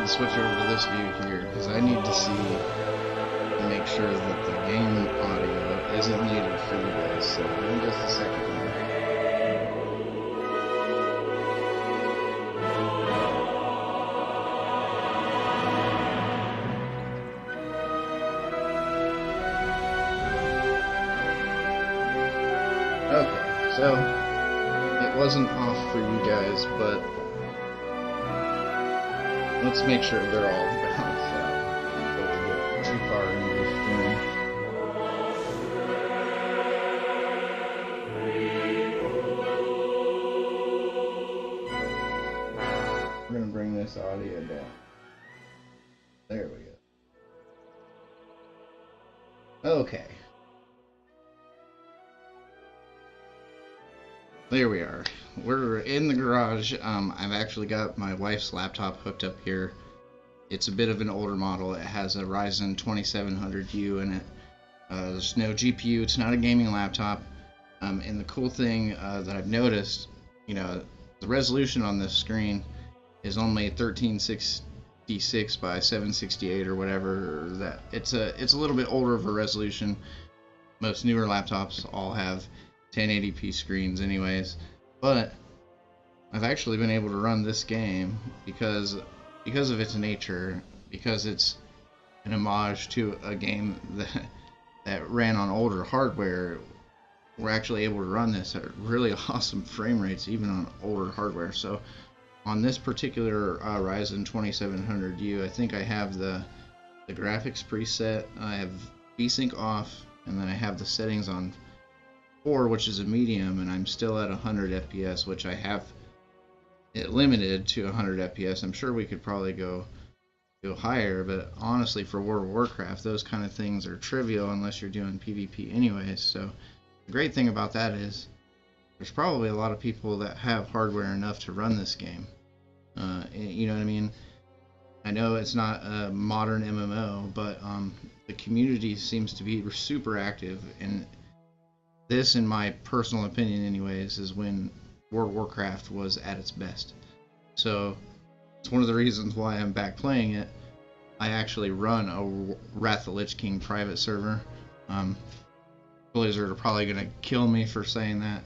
Switch over to this view here because I need to see and make sure that the game audio isn't muted for you guys. So give me just a second here. Okay, so it wasn't off for you guys, but let's make sure they're all balanced out before we get too far into the stream. We're going to bring this audio down. There we go. Okay. There we are. We're in the garage. I've actually got my wife's laptop hooked up here. It's a bit of an older model. It has a Ryzen 2700U in it. There's no GPU. It's not a gaming laptop. And the cool thing that I've noticed, you know, the resolution on this screen is only 1366 by 768 or whatever. Or that it's a little bit older of a resolution. Most newer laptops all have 1080p screens anyways, but I've actually been able to run this game because of its nature, because it's an homage to a game that ran on older hardware. We're actually able to run this at really awesome frame rates even on older hardware. So on this particular Ryzen 2700U, I think I have the graphics preset, I have VSync off, and then I have the settings on 4, which is a medium, and I'm still at 100 FPS, which I have it limited to 100 FPS. I'm sure we could probably go higher, but honestly, for World of Warcraft, those kind of things are trivial unless you're doing PvP anyways. So the great thing about that is there's probably a lot of people that have hardware enough to run this game. You know what I mean? I know it's not a modern MMO, but the community seems to be super active, and this, in my personal opinion anyways, is when World of Warcraft was at its best. So it's one of the reasons why I'm back playing it. I actually run a Wrath of the Lich King private server. Blizzard are probably going to kill me for saying that.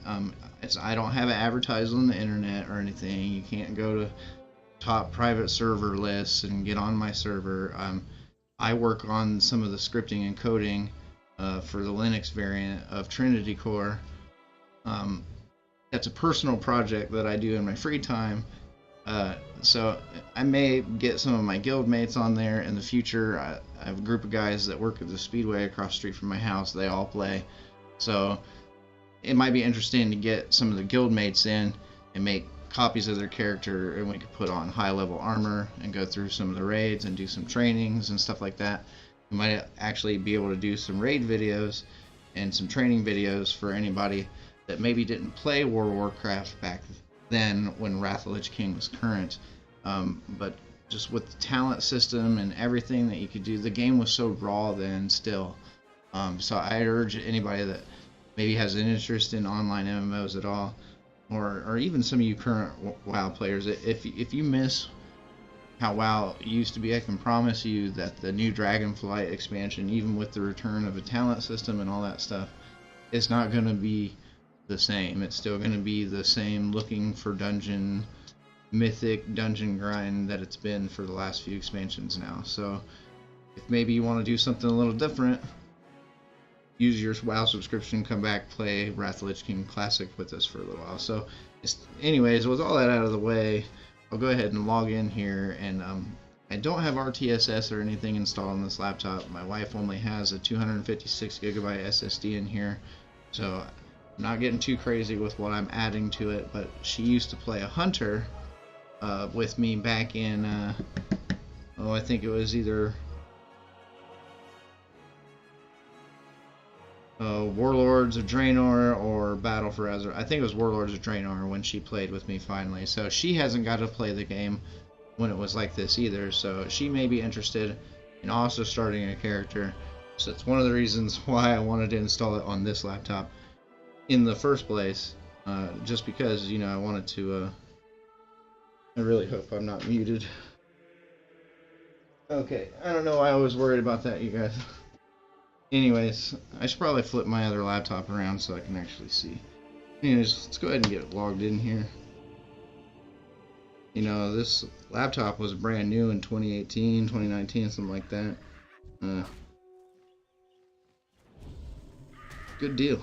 I don't have it advertised on the internet or anything. You can't go to top private server lists and get on my server. I work on some of the scripting and coding for the Linux variant of Trinity Core. That's a personal project that I do in my free time. So I may get some of my guild mates on there in the future. I have a group of guys that work at the Speedway across the street from my house. They all play. So it might be interesting to get some of the guild mates in and make copies of their character, and we could put on high level armor and go through some of the raids and do some trainings and stuff like that. We might actually be able to do some raid videos and some training videos for anybody that maybe didn't play World of Warcraft back then when Wrath of the Lich King was current. But just with the talent system and everything that you could do, the game was so raw then still. So I urge anybody that maybe has an interest in online MMOs at all, or even some of you current WoW players, if you miss how WoW used to be, I can promise you that the new Dragonflight expansion, even with the return of a talent system and all that stuff, it's not going to be the same. It's still going to be the same looking for dungeon, mythic dungeon grind that it's been for the last few expansions now. So if maybe you want to do something a little different, use your WoW subscription, come back, play Wrath of the Lich King Classic with us for a little while. So anyways, with all that out of the way, I'll go ahead and log in here, and I don't have RTSS or anything installed on this laptop. My wife only has a 256 gigabyte SSD in here. So I'm not getting too crazy with what I'm adding to it, but she used to play a hunter with me back in, I think it was either Warlords of Draenor or Battle for Azeroth. I think it was Warlords of Draenor when she played with me finally. So she hasn't got to play the game when it was like this either. So she may be interested in also starting a character. So it's one of the reasons why I wanted to install it on this laptop in the first place. Just because, you know, I wanted to... I really hope I'm not muted. Okay, I don't know why I was worried about that, you guys. Anyways, I should probably flip my other laptop around so I can actually see. Anyways, let's go ahead and get logged in here. You know, this laptop was brand new in 2018, 2019, something like that. Good deal.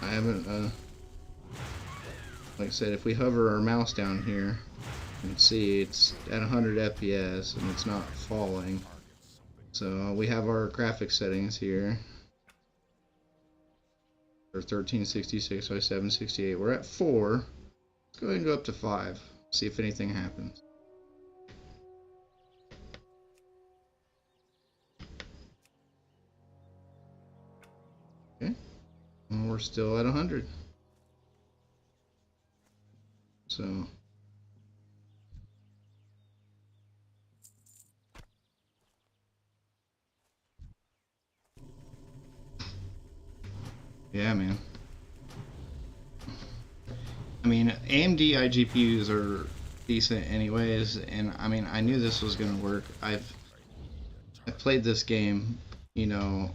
I haven't, like I said, if we hover our mouse down here, you can see it's at 100 FPS and it's not falling. So we have our graphics settings here. They're 1366 by 768. We're at 4. Let's go ahead and go up to 5. See if anything happens. Okay. And we're still at 100. So yeah, man. I mean, AMD iGPUs are decent anyways, and I mean, I knew this was gonna work. I've played this game, you know,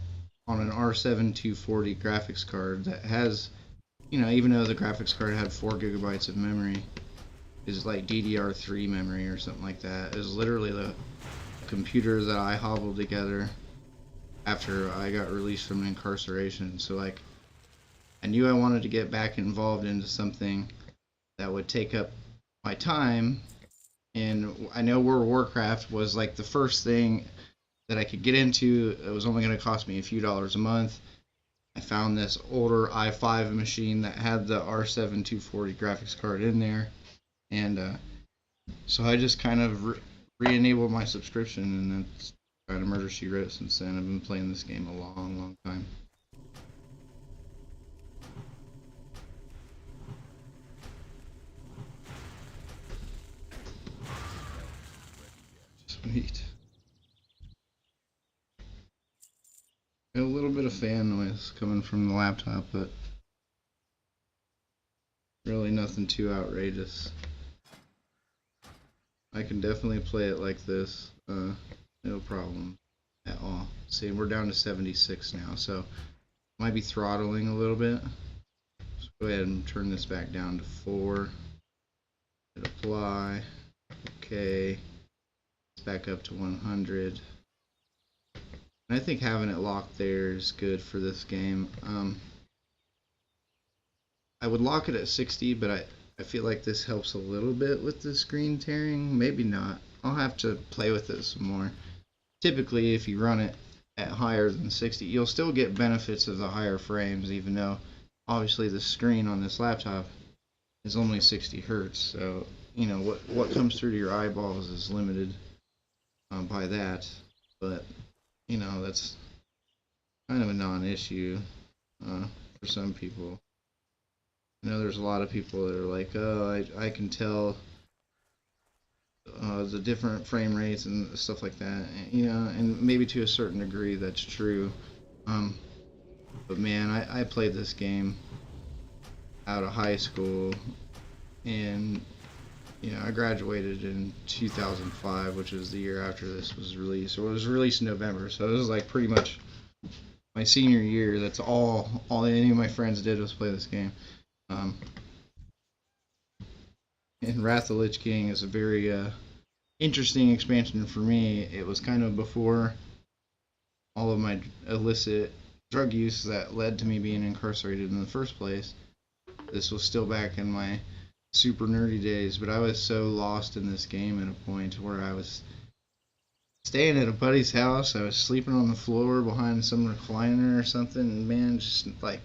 on an R7 240 graphics card that has, you know, even though the graphics card had 4 gigabytes of memory, is like DDR3 memory or something like that. It was literally the computer that I hobbled together after I got released from incarceration. So like, I knew I wanted to get back involved into something that would take up my time, and I know World of Warcraft was like the first thing that I could get into. It was only going to cost me a few dollars a month. I found this older i5 machine that had the R7 240 graphics card in there, and so I just kind of re-enabled my subscription, and that's kind of Murder She Wrote since then. I've been playing this game a long time. Sweet. Got a little bit of fan noise coming from the laptop, but really nothing too outrageous. I can definitely play it like this, no problem at all. See, we're down to 76 now, so might be throttling a little bit. Let's go ahead and turn this back down to 4. Hit apply. Okay. It's back up to 100. And I think having it locked there is good for this game. I would lock it at 60, but I feel like this helps a little bit with the screen tearing. Maybe not. I'll have to play with it some more. Typically, if you run it at higher than 60, you'll still get benefits of the higher frames, even though obviously the screen on this laptop is only 60 hertz. So, you know, what comes through to your eyeballs is limited by that. But, you know, that's kind of a non-issue for some people. I know there's a lot of people that are like, oh, I can tell the different frame rates and stuff like that. You know, and maybe to a certain degree that's true. But man, I played this game out of high school, and you know, I graduated in 2005, which was the year after this was released. So it was released in November, so it was like pretty much my senior year. That's all any of my friends did was play this game. And Wrath of the Lich King is a very interesting expansion for me. It was kind of before all of my illicit drug use that led to me being incarcerated in the first place. This was still back in my super nerdy days, but I was so lost in this game at a point where I was staying at a buddy's house. I was sleeping on the floor behind some recliner or something, and man, just like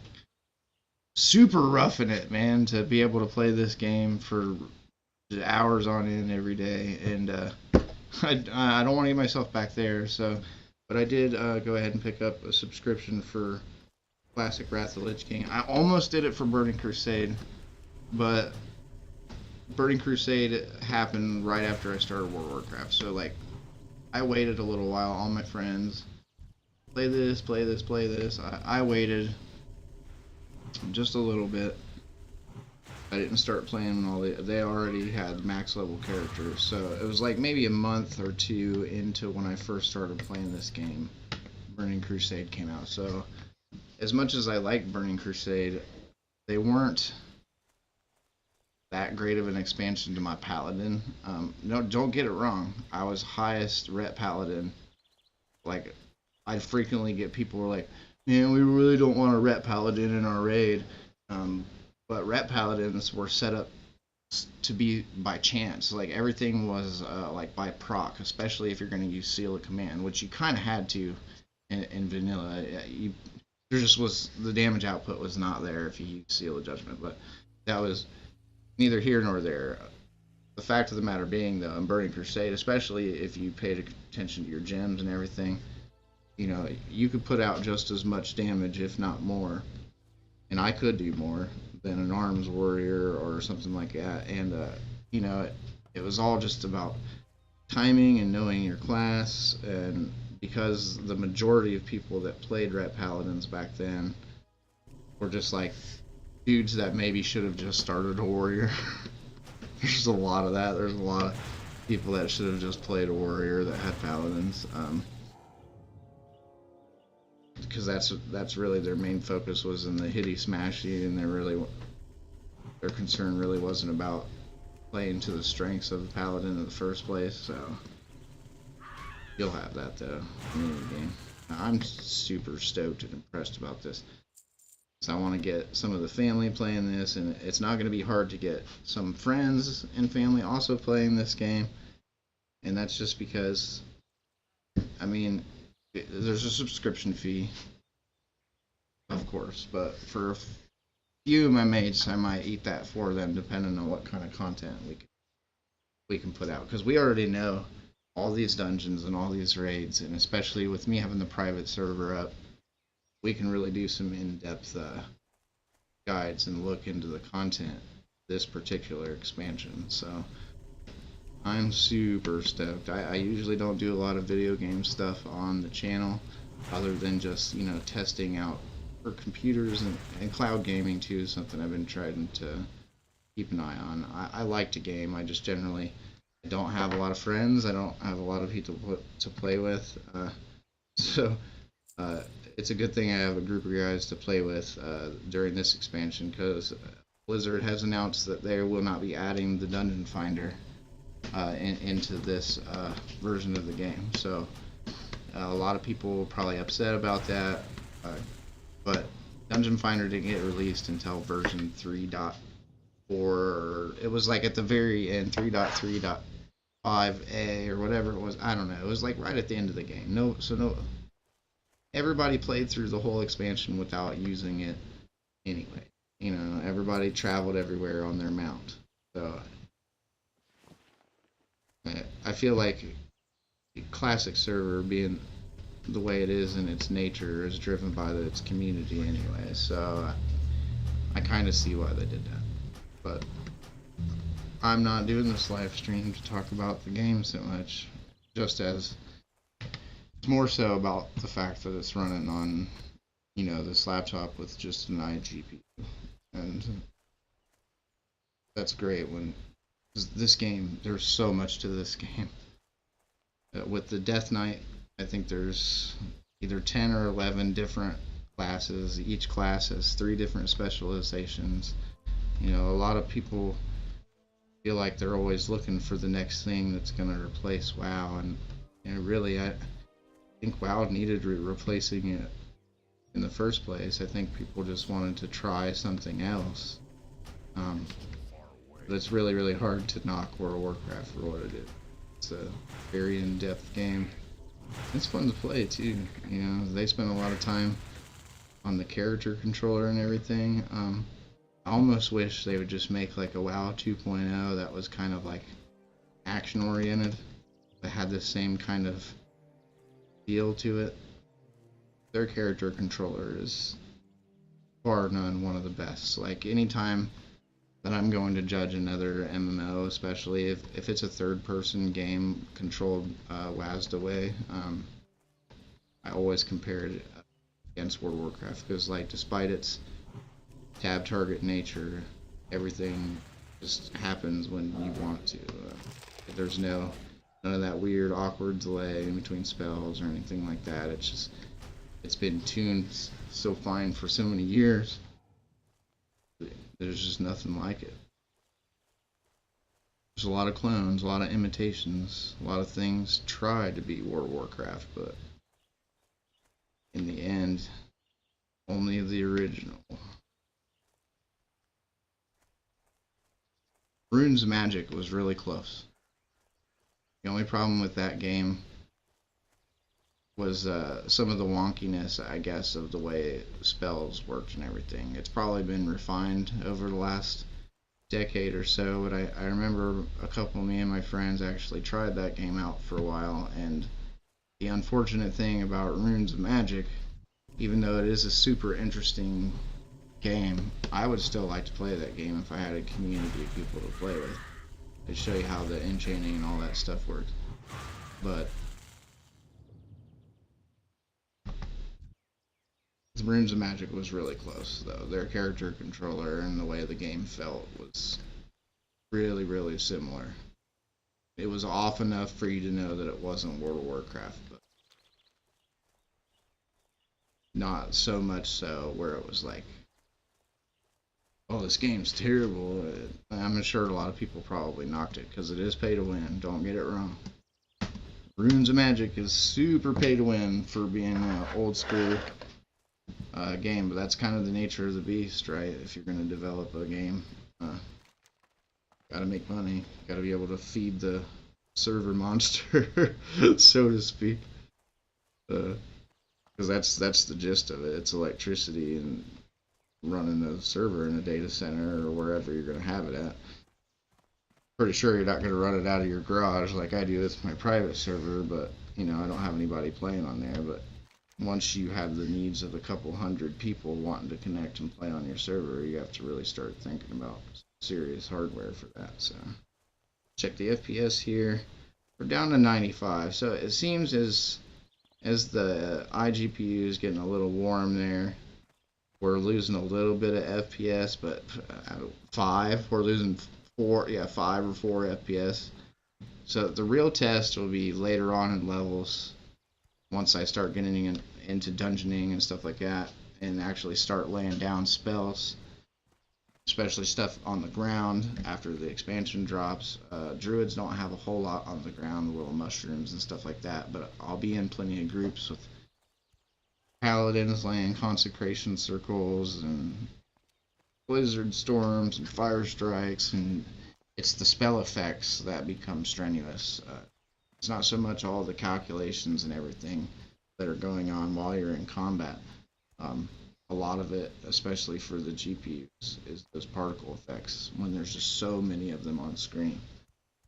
super roughing it, man, to be able to play this game for hours on end every day, and I don't want to get myself back there. So, but I did go ahead and pick up a subscription for Classic Wrath of the Lich King. I almost did it for Burning Crusade, but Burning Crusade happened right after I started World of Warcraft. So like, I waited a little while. All my friends play this, play this, play this. I waited just a little bit. I didn't start playing when they already had max level characters, so it was like maybe a month or two into when I first started playing this game. Burning Crusade came out. So as much as I like Burning Crusade, they weren't that great of an expansion to my paladin. No, don't get it wrong. I was highest ret paladin. Like, I'd frequently get people who were like, man, we really don't want a ret paladin in our raid. But ret paladins were set up to be by chance. Like, everything was like by proc, especially if you're going to use Seal of Command, which you kind of had to in vanilla. There just was, the damage output was not there if you used Seal of Judgment, but that was neither here nor there. The fact of the matter being, though, in Burning Crusade, especially if you paid attention to your gems and everything, you know, you could put out just as much damage, if not more, and I could do more than an arms warrior or something like that. And you know, it was all just about timing and knowing your class. And because the majority of people that played ret paladins back then were just like dudes that maybe should have just started a warrior. There's a lot of that. There's a lot of people that should have just played a warrior that had paladins. Because that's really their main focus was in the hitty smashy, and their concern really wasn't about playing to the strengths of the paladin in the first place. So you'll have that though in the game. I'm super stoked and impressed about this. So I want to get some of the family playing this, and it's not going to be hard to get some friends and family also playing this game. And that's just because, I mean, there's a subscription fee, of course, but for a few of my mates, I might eat that for them, depending on what kind of content we can put out. Because we already know all these dungeons and all these raids, and especially with me having the private server up, we can really do some in-depth guides and look into the content of this particular expansion. So I'm super stoked. I usually don't do a lot of video game stuff on the channel, other than just, you know, testing out for computers, and cloud gaming too is something I've been trying to keep an eye on. I like to game. I just generally don't have a lot of friends. I don't have a lot of people to play with. So it's a good thing I have a group of guys to play with during this expansion, because Blizzard has announced that they will not be adding the Dungeon Finder into this version of the game. So a lot of people were probably upset about that, but Dungeon Finder didn't get released until version 3.4, or it was like at the very end, 3.3.5a or whatever it was. I don't know. It was like right at the end of the game. No, everybody played through the whole expansion without using it anyway. You know, everybody traveled everywhere on their mount. So I feel like Classic server, being the way it is in its nature, is driven by its community anyway. So I kind of see why they did that. But I'm not doing this live stream to talk about the game so much, just as it's more so about the fact that it's running on, you know, this laptop with just an iGPU, and that's great. When this game, there's so much to this game. With the Death Knight, I think there's either 10 or 11 different classes. Each class has 3 different specializations. You know, a lot of people feel like they're always looking for the next thing that's going to replace WoW, and really, I think WoW needed replacing it in the first place. I think people just wanted to try something else. But it's really, really hard to knock World of Warcraft for what it is. It's a very in-depth game. It's fun to play too. You know, they spend a lot of time on the character controller and everything. I almost wish they would just make like a WoW 2.0 that was kind of like action oriented, that had the same kind of feel to it. Their character controller is bar none one of the best. Like anytime that I'm going to judge another MMO, especially if it's a third person game controlled WASD away, I always compare it against World of Warcraft, because like despite its tab target nature, everything just happens when you want to. There's none of that weird awkward delay in between spells or anything like that. It's been tuned so fine for so many years. There's just nothing like it. There's a lot of clones, a lot of imitations, a lot of things tried to beat World of Warcraft, but in the end, only the original. Runes of Magic was really close. The only problem with that game was some of the wonkiness, I guess, of the way spells worked and everything. It's probably been refined over the last decade or so, but I remember a couple of me and my friends actually tried that game out for a while, and the unfortunate thing about Runes of Magic, even though it is a super interesting game, I would still like to play that game if I had a community of people to play with. I'd show you how the enchaining and all that stuff works. But Runes of Magic was really close, though. Their character controller and the way the game felt was really, really similar. It was off enough for you to know that it wasn't World of Warcraft, but not so much so where it was like, oh, this game's terrible. I'm sure a lot of people probably knocked it because it is pay to win. Don't get it wrong. Runes of Magic is super pay to win for being an old school game, but that's kind of the nature of the beast, right? If you're going to develop a game, gotta make money, gotta be able to feed the server monster, so to speak. Because that's the gist of it. It's electricity and running a server in a data center or wherever you're going to have it at. Pretty sure you're not going to run it out of your garage like I do with my private server, but you know, I don't have anybody playing on there. But once you have the needs of a couple hundred people wanting to connect and play on your server, you have to really start thinking about serious hardware for that. So check the FPS here. We're down to 95, so it seems as the iGPU is getting a little warm there, we're losing a little bit of FPS, but 5, we're losing 5 or 4 FPS. So the real test will be later on in levels, once I start getting into dungeoning and stuff like that, and actually start laying down spells, especially stuff on the ground after the expansion drops. Druids don't have a whole lot on the ground, the little mushrooms and stuff like that, but I'll be in plenty of groups with paladins laying consecration circles and blizzard storms and fire strikes, and it's the spell effects that become strenuous. It's not so much all the calculations and everything that are going on while you're in combat. A lot of it, especially for the GPUs, is those particle effects when there's just so many of them on screen.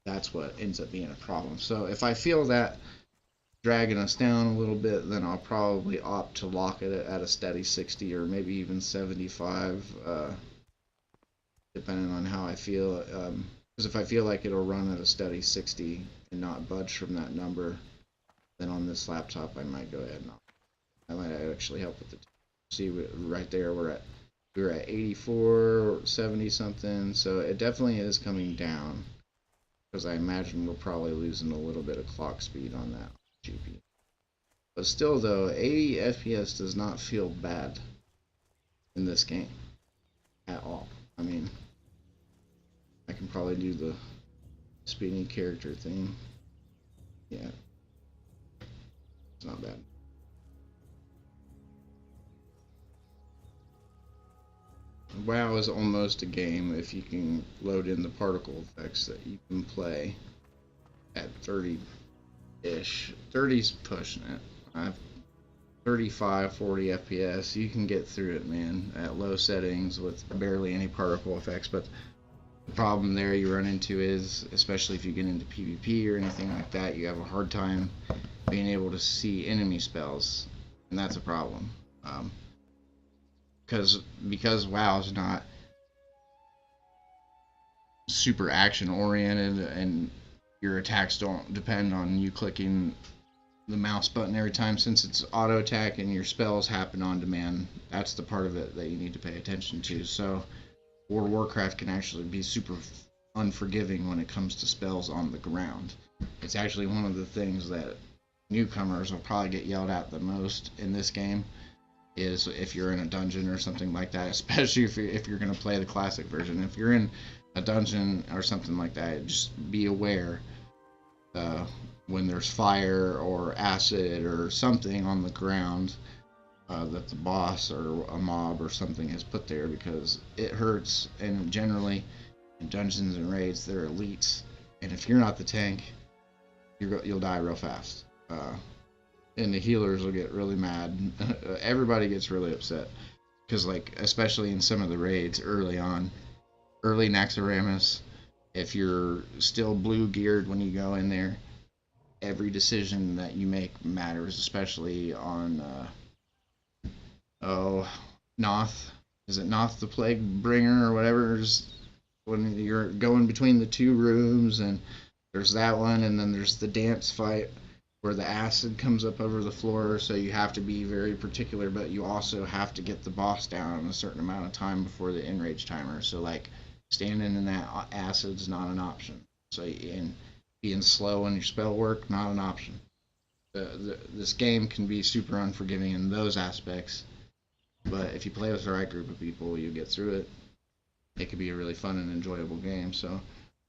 That's what ends up being a problem. So if I feel that dragging us down a little bit, then I'll probably opt to lock it at a steady 60 or maybe even 75, depending on how I feel. Because if I feel like it'll run at a steady 60 and not budge from that number, then on this laptop I might go ahead and I might actually help with the. See right there, we were at 84 or 70 something, so it definitely is coming down, because I imagine we're probably losing a little bit of clock speed on that GPU. But still though, 80 FPS does not feel bad in this game at all. I mean, I can probably do the speeding character thing. Yeah, it's not bad. WoW is almost a game if you can load in the particle effects that you can play at 30-ish. 30's pushing it. 35, 40 FPS. You can get through it, man, at low settings with barely any particle effects. But the problem there you run into is, especially if you get into PvP or anything like that, you have a hard time being able to see enemy spells, and that's a problem. Because WoW is not super action oriented, and your attacks don't depend on you clicking the mouse button every time, since it's auto attack and your spells happen on demand. That's the part of it that you need to pay attention to. So World of Warcraft can actually be super unforgiving when it comes to spells on the ground. It's actually one of the things that newcomers will probably get yelled at the most in this game, is if you're in a dungeon or something like that, especially if you're going to play the classic version. If you're in a dungeon or something like that, just be aware when there's fire or acid or something on the ground that the boss or a mob or something has put there, because it hurts. And generally in dungeons and raids, they're elites, and if you're not the tank, you'll die real fast. And the healers will get really mad. Everybody gets really upset, because, like, especially in some of the raids early on, early Naxxramas, if you're still blue geared when you go in there, every decision that you make matters, especially on Noth. Is it Noth the Plague Bringer or whatever? When you're going between the two rooms, and there's that one, and then there's the dance fight where the acid comes up over the floor, so you have to be very particular, but you also have to get the boss down in a certain amount of time before the enrage timer. So, like, standing in that acid's not an option. So, and being slow in your spell work, not an option. This game can be super unforgiving in those aspects, but if you play with the right group of people, you get through it. It can be a really fun and enjoyable game. So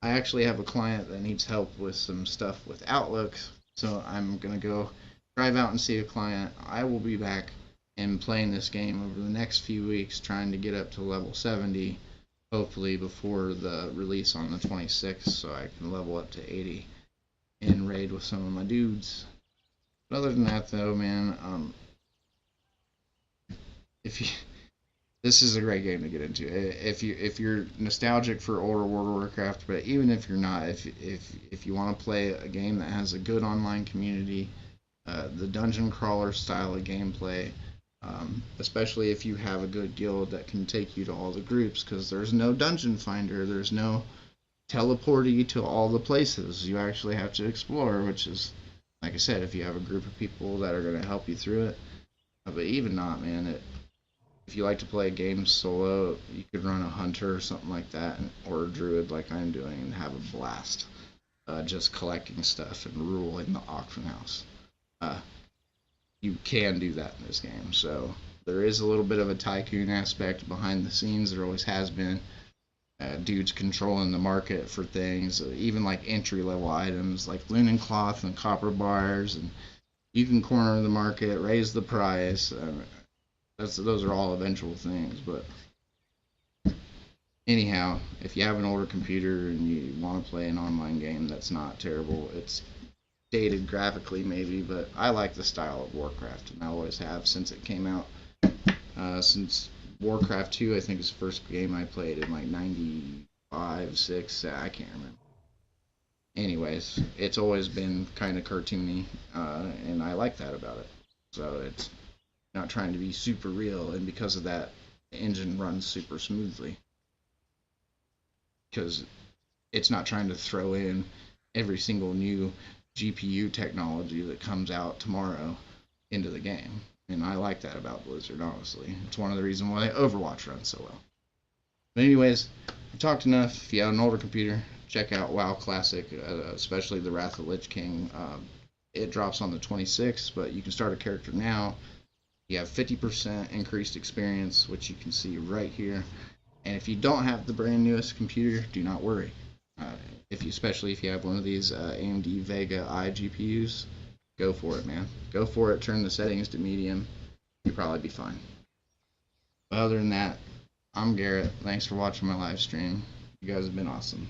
I actually have a client that needs help with some stuff with Outlook, so I'm going to go drive out and see a client. I will be back and playing this game over the next few weeks, trying to get up to level 70, hopefully before the release on the 26th, so I can level up to 80 and raid with some of my dudes. But other than that, though, man, this is a great game to get into. If you're nostalgic for older World of Warcraft, but even if you're not, if you want to play a game that has a good online community, the dungeon crawler style of gameplay, especially if you have a good guild that can take you to all the groups, because there's no dungeon finder, there's no teleport you to all the places. You actually have to explore, which is, like I said, if you have a group of people that are going to help you through it. But even not, man, if you like to play games solo, you could run a hunter or something like that, or a druid like I'm doing, and have a blast just collecting stuff and ruling the auction house. You can do that in this game. So there is a little bit of a tycoon aspect behind the scenes. There always has been. Dudes controlling the market for things, even like entry-level items like linen cloth and copper bars, and you can corner the market, raise the price. Those are all eventual things. But anyhow, if you have an older computer and you want to play an online game that's not terrible, it's dated graphically maybe, but I like the style of Warcraft, and I always have since it came out. Since Warcraft 2, I think, is the first game I played in like 95, 6, I can't remember. Anyways, it's always been kind of cartoony, and I like that about it. So it's not trying to be super real, and because of that, the engine runs super smoothly. Because it's not trying to throw in every single new GPU technology that comes out tomorrow into the game. And I like that about Blizzard, honestly. It's one of the reasons why Overwatch runs so well. But anyways, I've talked enough. If you have an older computer, check out WoW Classic, especially the Wrath of the Lich King. It drops on the 26th, but you can start a character now. You have 50% increased experience, which you can see right here. And if you don't have the brand newest computer, do not worry. Especially if you have one of these AMD Vega iGPUs, go for it, man. Go for it. Turn the settings to medium. You'll probably be fine. But other than that, I'm Garrett. Thanks for watching my live stream. You guys have been awesome.